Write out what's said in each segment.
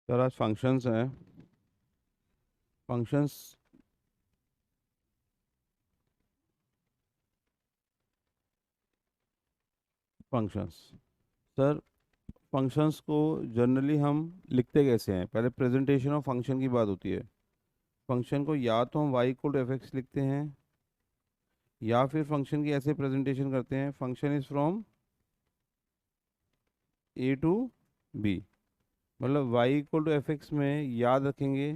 Sir आज functions हैं। Functions functions sir, functions को जनरली हम लिखते कैसे हैं? पहले प्रेजेंटेशन ऑफ फंक्शन की बात होती है। फंक्शन को या तो हम y equal to F X लिखते हैं, या फिर फंक्शन की ऐसे प्रेजेंटेशन करते हैं, function is from A to B. मतलब y equal to F X में याद रखेंगे,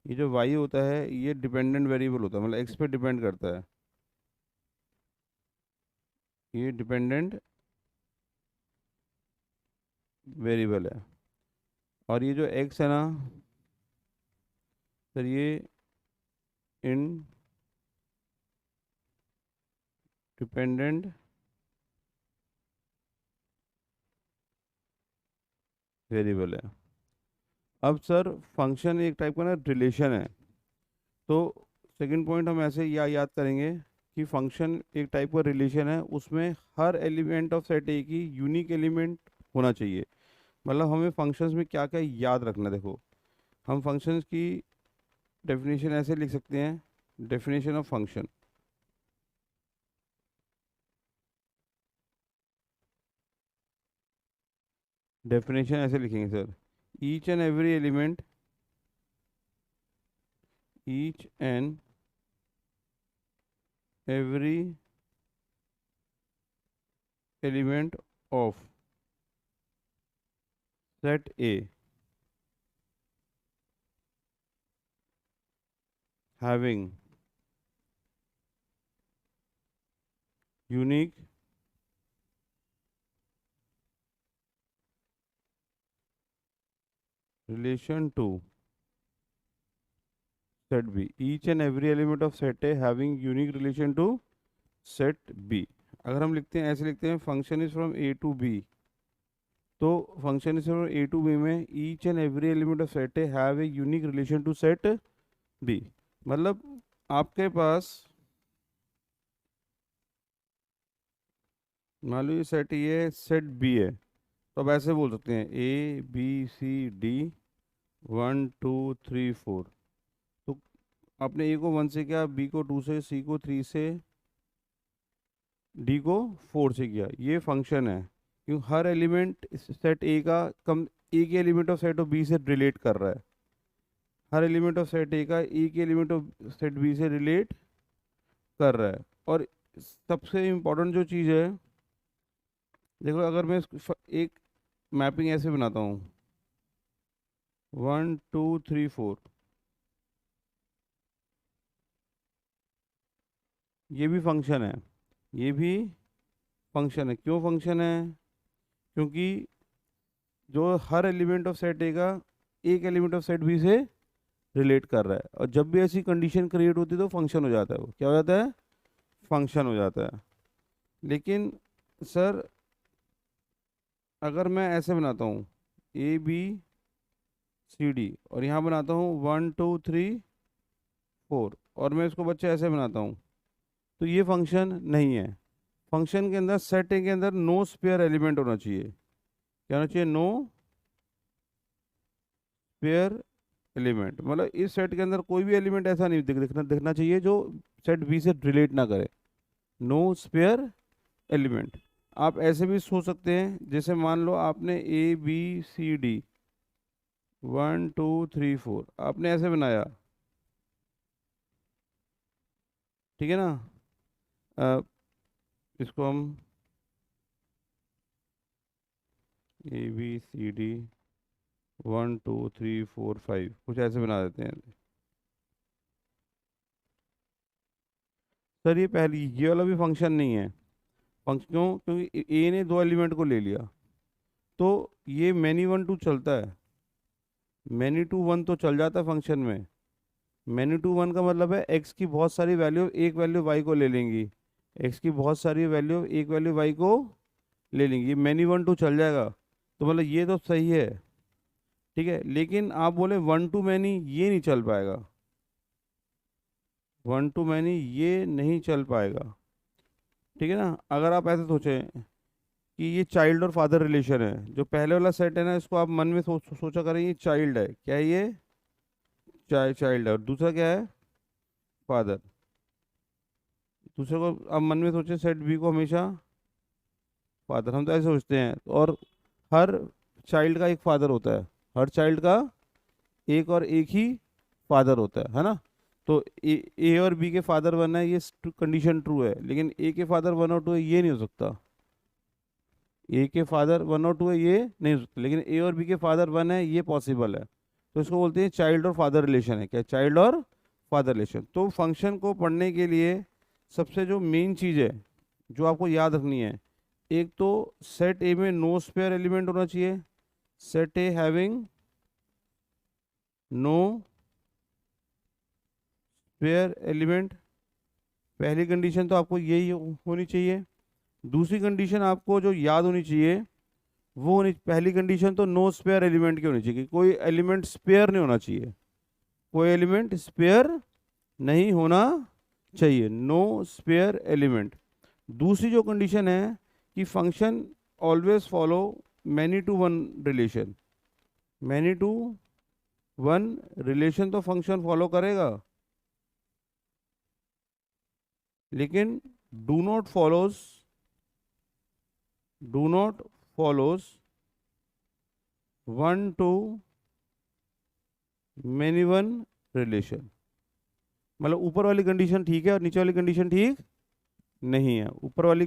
ये जो y होता है ये डिपेंडेंट वेरिएबल होता है, मतलब x पे डिपेंड करता है। ये डिपेंडेंट वेरिएबल है। और ये जो x है ना सर, ये इन डिपेंडेंट वेरिएबल है। अब सर फंक्शन एक टाइप का ना रिलेशन है। तो सेकंड पॉइंट हम ऐसे या याद करेंगे कि फंक्शन एक टाइप का रिलेशन है, उसमें हर एलिमेंट ऑफ सेट ए की यूनिक एलिमेंट होना चाहिए। मतलब हमें फंक्शंस में क्या क्या याद रखना है। देखो, हम फंक्शंस की डेफिनेशन ऐसे लिख सकते हैं। डेफिनेशन ऑफ फंक्शन, डेफिनेशन ऐसे लिखेंगे sir. Each and every element, each and every element of set A having unique relation to set B. Each and every element of set A having unique relation to set B. अगर हम लिखते हैं, ऐसे लिखते हैं, function is from A to B, तो function is from A to B में each and every element of set A have a unique relation to set B. मतलब आपके पास मान लो ये सेट ये सेट बी है, तो अब ऐसे बोल सकते हैं ए बी सी डी 1 2 3 4। तो आपने ए को 1 से किया, बी को 2 से, सी को 3 से, डी को 4 से किया। ये फंक्शन है क्यों? हर एलिमेंट सेट ए का कम एक element of set of B से रिलेट कर रहा है। हर एलिमेंट ऑफ सेट ए का एक एलिमेंट ऑफ सेट बी से रिलेट कर रहा है। और सबसे इम्पोर्टेंट जो चीज़ है, देखो अगर मैं एक मैपिंग ऐसे बनाता हूँ 1 2 3 4, ये भी फंक्शन है, ये भी फंक्शन है। क्यों फंक्शन है? क्योंकि जो हर एलिमेंट ऑफ सेट ए का एक एलिमेंट ऑफ सेट बी से रिलेट कर रहा है, और जब भी ऐसी कंडीशन क्रिएट होती है तो फंक्शन हो जाता है। वो क्या हो जाता है? फंक्शन हो जाता है। लेकिन सर अगर मैं ऐसे बनाता हूँ ए बी सी डी, और यहाँ बनाता हूँ 1 2 3 4, और मैं इसको बच्चे ऐसे बनाता हूँ, तो ये फंक्शन नहीं है। फंक्शन के अंदर सेट ए के अंदर नो स्पेयर एलिमेंट होना चाहिए। क्या होना चाहिए? No spare element. मतलब इस सेट के अंदर कोई भी एलिमेंट ऐसा नहीं दिखना चाहिए जो सेट बी से रिलेट ना करे। No spare element. आप ऐसे भी सोच सकते हैं, जैसे मान लो आपने ए बी सी डी 1 2 3 4 आपने ऐसे बनाया, ठीक है ना? अ, इसको हम ए बी सी डी 1 2 3 4 5 कुछ ऐसे बना देते हैं। सर ये पहली ये वाला भी फंक्शन नहीं है। फंक्शन क्यों? क्योंकि ए ने दो एलिमेंट को ले लिया, तो ये मैनी वन टू चलता है। मैनी टू वन तो चल जाता है फंक्शन में। मैनी टू वन का मतलब है एक्स की बहुत सारी वैल्यू एक वैल्यू वाई को ले लेंगी, एक्स की बहुत सारी वैल्यू एक वैल्यू वाई को ले लेंगी। मैनी वन टू चल जाएगा, तो मतलब ये तो सही है, ठीक है। लेकिन आप बोले वन टू मैनी, ये नहीं चल पाएगा। वन टू मैनी ये नहीं चल पाएगा, ठीक है ना? अगर आप ऐसे सोचें कि ये चाइल्ड और फादर रिलेशन है। जो पहले वाला सेट है ना, इसको आप मन में सोचा करें, ये चाइल्ड है, क्या है ये, चाइल्ड है, और दूसरा क्या है, फादर। दूसरे को आप मन में सोचे, सेट बी को हमेशा फादर, हम तो ऐसे सोचते हैं। और हर चाइल्ड का एक फादर होता है, हर चाइल्ड का एक और एक ही फादर होता है ना। तो ए और बी के फादर बनना है, ये कंडीशन ट्रू है, लेकिन ए के फादर 1 और 2 है, ये नहीं हो सकता। ए के फादर 1 और 2 है, ये नहीं हो सकता, लेकिन ए और बी के फादर 1 है, ये पॉसिबल है। तो इसको बोलते हैं चाइल्ड और फादर रिलेशन है। क्या, चाइल्ड और फादर रिलेशन। तो फंक्शन को पढ़ने के लिए सबसे जो मेन चीज़ है जो आपको याद रखनी है, एक तो सेट ए में नो स्पेयर एलिमेंट होना चाहिए। Set A having no spare element, पहली कंडीशन तो आपको यही होनी चाहिए। दूसरी कंडीशन आपको जो याद होनी चाहिए वो होनी, पहली कंडीशन तो नो स्पेयर एलिमेंट की होनी चाहिए, कि कोई एलिमेंट स्पेयर नहीं होना चाहिए, कोई एलिमेंट स्पेयर नहीं होना चाहिए, नो स्पेयर एलिमेंट। दूसरी जो कंडीशन है कि function always follow many to one relation. Many to one relation तो फंक्शन फॉलो करेगा, लेकिन do not follows one to many one relation. मतलब ऊपर वाली कंडीशन ठीक है और नीचे वाली कंडीशन ठीक नहीं है। ऊपर वाली